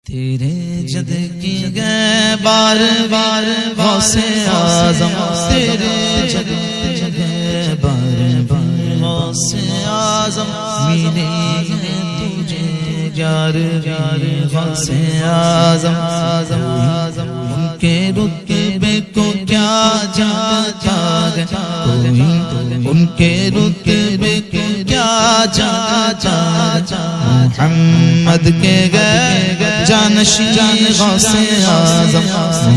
تیرے جد کی گئے بار بار غوث اعظم، تیرے جد کی گئے بار بار غوث اعظم، میرے ہیں تجھے یار یار غوث اعظم، ان کے رتبے کو کیا جانتا ہے کوئی، ان کے رتبے کو کیا جانتا ہے، محمد کے گئے جانشین غوث اعظم،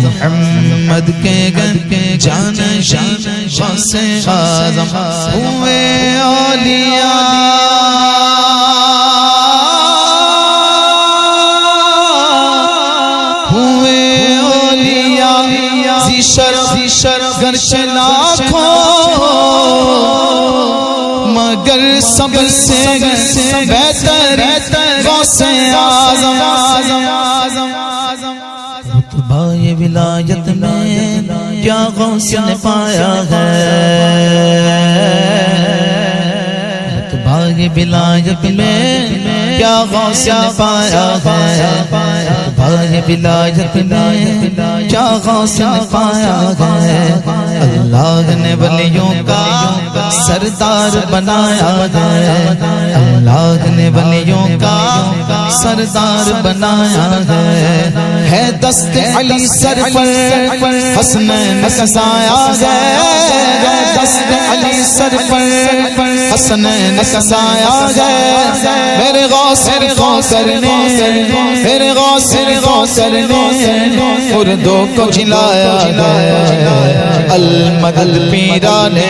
محمد کے گئے جانشین غوث اعظم، ہوئے اولیاء گرچہ لاکھوں مگر سب سے بہتر غوث اعظم، رتبہ ولایت میں کیا غوث نے پایا ہے، رتبہ ولایت میں کیا غوث نے پایا ہے، رتبہ ولایت میں کیا غوث نے پایا ہے، اللہ نے ولیوں کا سردار بنایا ہے، اللہ نے ولیوں کا سردار بنایا ہے دست علی سر پر حسنین سایہ ہے، دست علی سر پر حسنین سایہ ہے، میرے غوث کرنے میرے غوث کرنے مردوں کو جلایا ہے، المدد پیرانے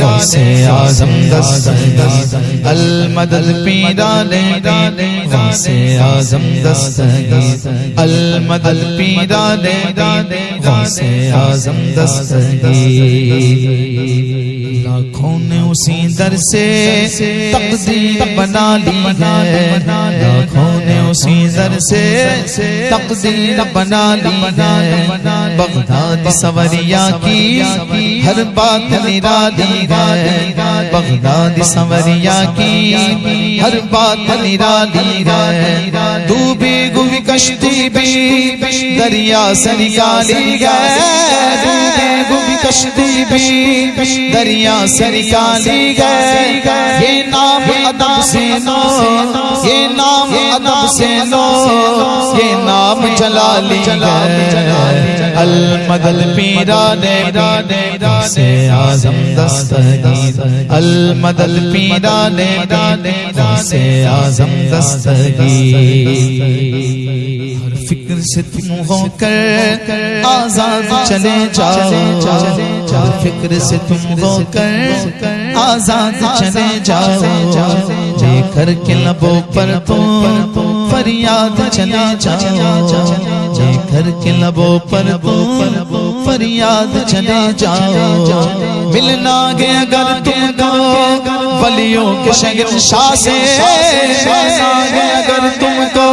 غوث اعظم دستگیر، المدد پیرانے غوث اعظم دستگیر، المدد پیرانے غوث اعظم دستگیر، لاکھوں نے اسی در سے تقدیر بنا لی ہے، لاکھوں نے اسی در سے تقدیر بنا لی ہے، بغداد سوریا کی ہر بات نرالی ہے، بغداد سوریا کی ہر بات نرالی ہے، ڈوبی ہوئی کشتی بھی دریا سے نکالی گئے، ڈوبی ہوئی کشتی بھی دریا سے نکالی گئے، یہ نام ادب سے نو، یہ نام ادب سے نو، یہ نام جلالی ہے، المدد پیرانے غوث اعظم دستگیر، المدد پیرانے غوث اعظم دستگیر، ہر فکر سے تم ہو کر آزاد چلے جاؤ، ہر فکر سے تم ہو کر آزاد چلے جاؤ، لے کر کے لبوں پر تم فریاد چلے جاؤ، لے کر کے لبوں پر تم فریاد چلے جاؤ، ملنا گے اگر تم کو ولیوں کے شہنشاہ سے، ملنا گے اگر تم کو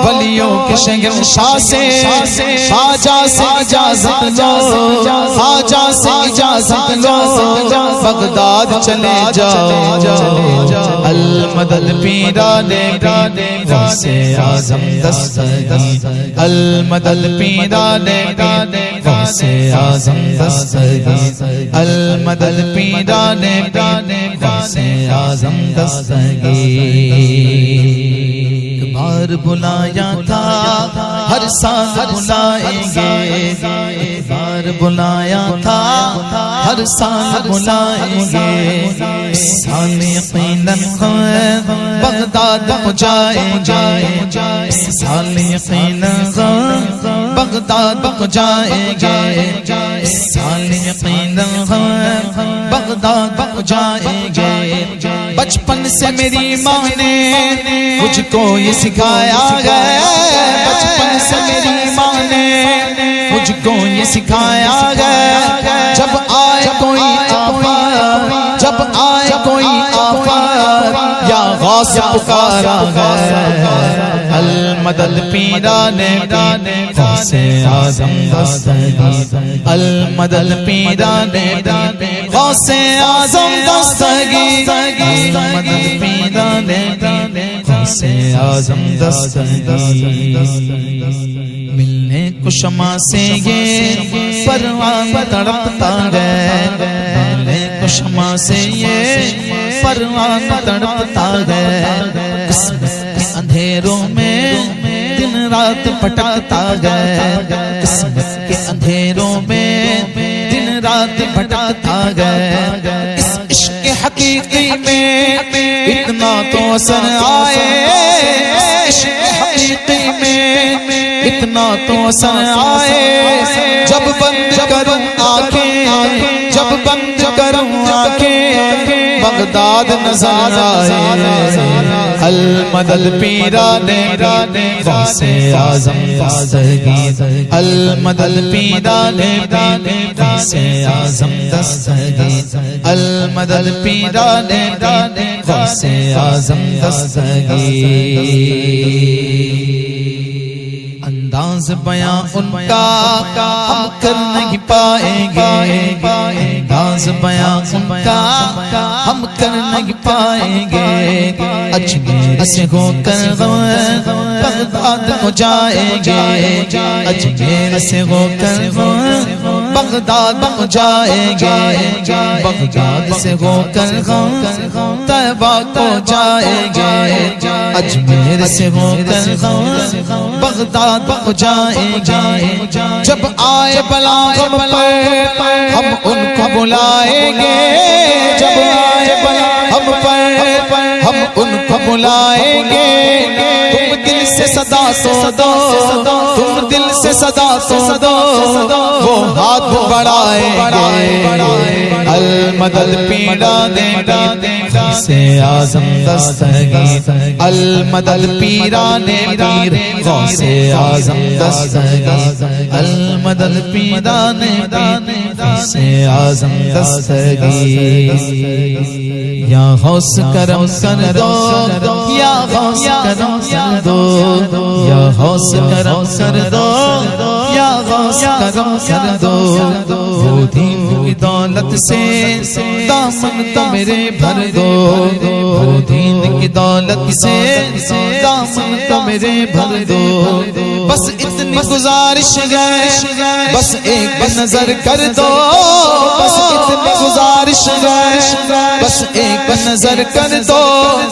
ولیوں کے شہنشاہ سے، خواجہ سے اجازت لو، خواجہ سے اجازت لو، بغداد چلے جاؤ، المدد پیرانے غوث اعظم دستگیر، المدد پیرانے غوث اعظم دستگیر، المدد پیرانے غوث اعظم دستگیر، بار بلایا تھا ہر سال بلائیں گے، بار بلایا تھا ہر سال بلائیں گے، سال یقیناً بغداد جائیں گے، سال یقیناً بغداد جائیں گے، سال یقیناً بغداد جائیں گے، بچپن سے میری ماں نے مجھ کو یہ سکھایا ہے، بچپن سے میری ماں نے مجھ کو یہ سکھایا ہے، جب آئے کوئی آفات، جب آئے کوئی آفات یا غوث پکارا ہے، المدد پیرانے غوث اعظم دستگیر، المدد پیرانے غوث اعظم دستگیر، المدد پیرانے غوثِ اعظم دستگیر ملنے کو شمع سے یہ پروان تڑپتا ہے ملنے کو شمع سے یہ پروان تڑپتا ہے قسمت کے اندھیروں میں دن رات بھٹکتا ہے قسمت کے اندھیروں میں دن رات بھٹکتا ہے اس عشق حقیقی میں اتنا تو اثر آئے اس عشق حقیقی میں اتنا تو اثر آئے جب بند کروں آنکھیں جب بند کروں آنکھیں بغداد نظر آئے المدد پیران غوثِ اعظم دستگیر المدد پیران غوثِ اعظم دستگیر المدد پیران غوثِ اعظم دستگیر انداز بیاں ان کا ہم کر نہیں پائیں گے انداز بیاں ان کا ہم کر نہیں پائیں گے اجمیر سے ہو کر بغداد کو جائیں گے اجمیر سے ہو کر بغداد کو جائیں گے بغداد سے ہو کر طیبہ کو جائیں گے اجمیر سے ہو کر بغداد کو جائیں گے جب آئے بلا غم پر ہم ان کو بلائیں گے جب آئے بلا ہم پر ہم ان کو بلائیں گے تم دل سے صدا تو دو تم دل سے صدا تو دو وہ ہاتھ بڑھائیں گے المدد پیران غوثِ اعظم دستگیر المدد پیران غوثِ اعظم دستگیر المدد پیران غوثِ اعظم دستگیر یا غوث کرم کر دو یا غوث کرم کر دو یا غوث کرم کر دو یا غوث کرم کر دو وہ دین کی دولت سے دامن تو میرے بھر دو وہ دین کی دولت سے دامن تو میرے بھر دو بس اتنی گزارش ہے بس ایک نظر کر دو بس اتنی گزارش ہے بس ایک نظر کر دو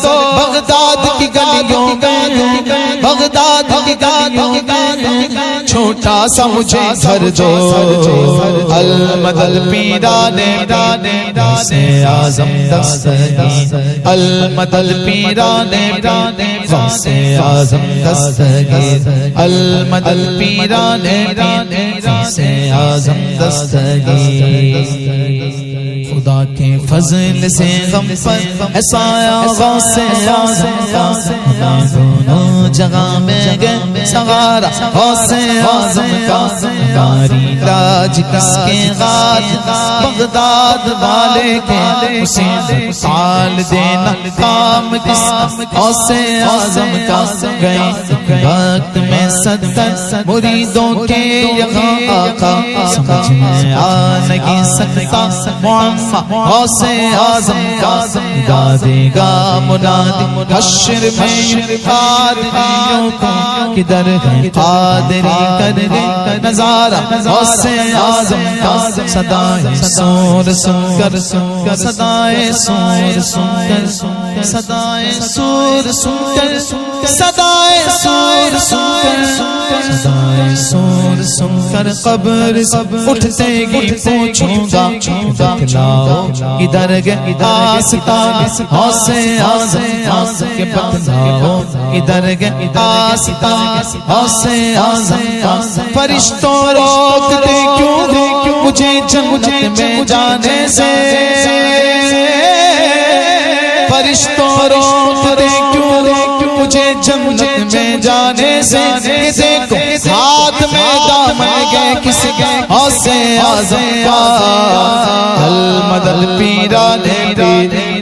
بغداد کی گلیوں میں بغداد کی گلیوں میں چھوٹا سا مجھے گھر دو المدد پیران غوثِ اعظم دستگیر المدد پیران غوثِ اعظم دستگیر المدد پیران غوثِ اعظم دستگیر خدا کے فضل سے غم پر ہے سایہ غوثِ اعظم کا دونوں جگہ میں گئے سہارا غوثِ اعظم کا کاری لاج کس کے غاد بغداد والے کے حسین سال دینا کام کس غوثِ اعظم کا گئے وقت میں 70 مریدوں کے یہاں آقا سمجھ میں آ نہیں سکتا معمہ غوثِ اعظم کا دادے گا منادی حشر میں قادریوں کو کدھر ہے قادری کر دے نظارہ غوثِ اعظم کا صدائے سور سن کر صدائے سور سن کر صدائے سور سن کر صدائے سور سن کر صدائے سور سن کر قبر اٹھتے گی پوچھوں گا بتلاؤ ادھر گئے آستان غوثِ اعظم کے بتلاؤ ادھر گئے آستان غوثِ اعظم فرشتوں روکتے کیوں مجھے جنت میں جانے سے فرشتوں روکتے کیوں مجھے جنت میں جانے سے دیکھو ہاتھ میں دامن گئے کس گئے غوثِ اعظم کا المدد پیران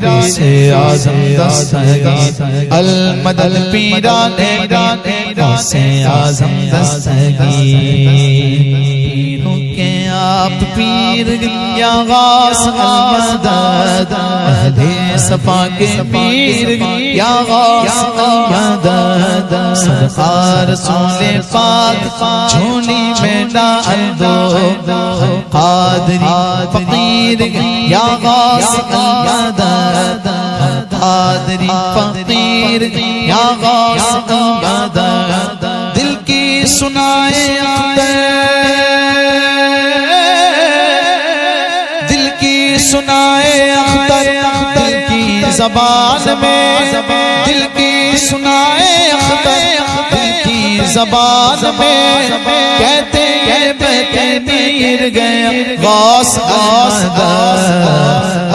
غوثِ اعظم دستگیر المدد پیران غوثِ اعظم دستگیر آپ پیر یا غوث المدد اہل صفا کے پیر یا غوث المدد صدقہ رسول پاک جھولی میں ڈال دو قادری فقیر یا غوث المدد قادری فقیر یا غوث المدد دل کی سنائے دل کی سنائے اختر دل کی زبان میں دل کی سنائے اختر دل کی زبان میں کہتے ہیں بہتے میر گئے غوث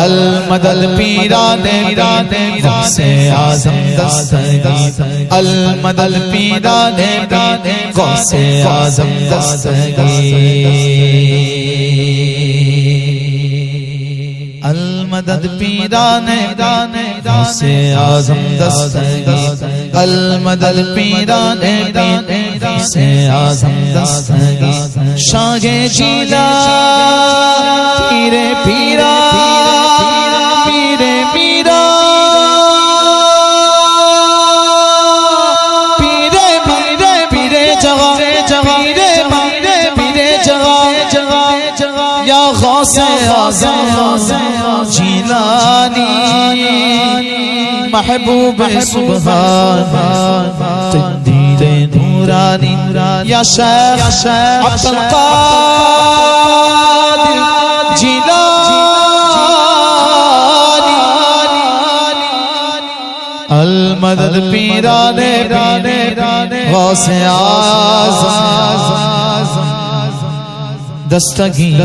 المدد پیران غوث اعظم دستگیر المدد پیران غوث اعظم دستگیر المدد پیران غوث اعظم دستگیر المدد پیران غوث اعظم دستگیر شاہ جیلا پیر پیرا پیر میرا پیر میرے پیر جگہ پیر جگہ یا غوث اعظم جیلانی محبوب سبحان قدیر نورانی یا شیخ عبد القادر جیلانی المدد پیران غوث اعظم دستگیر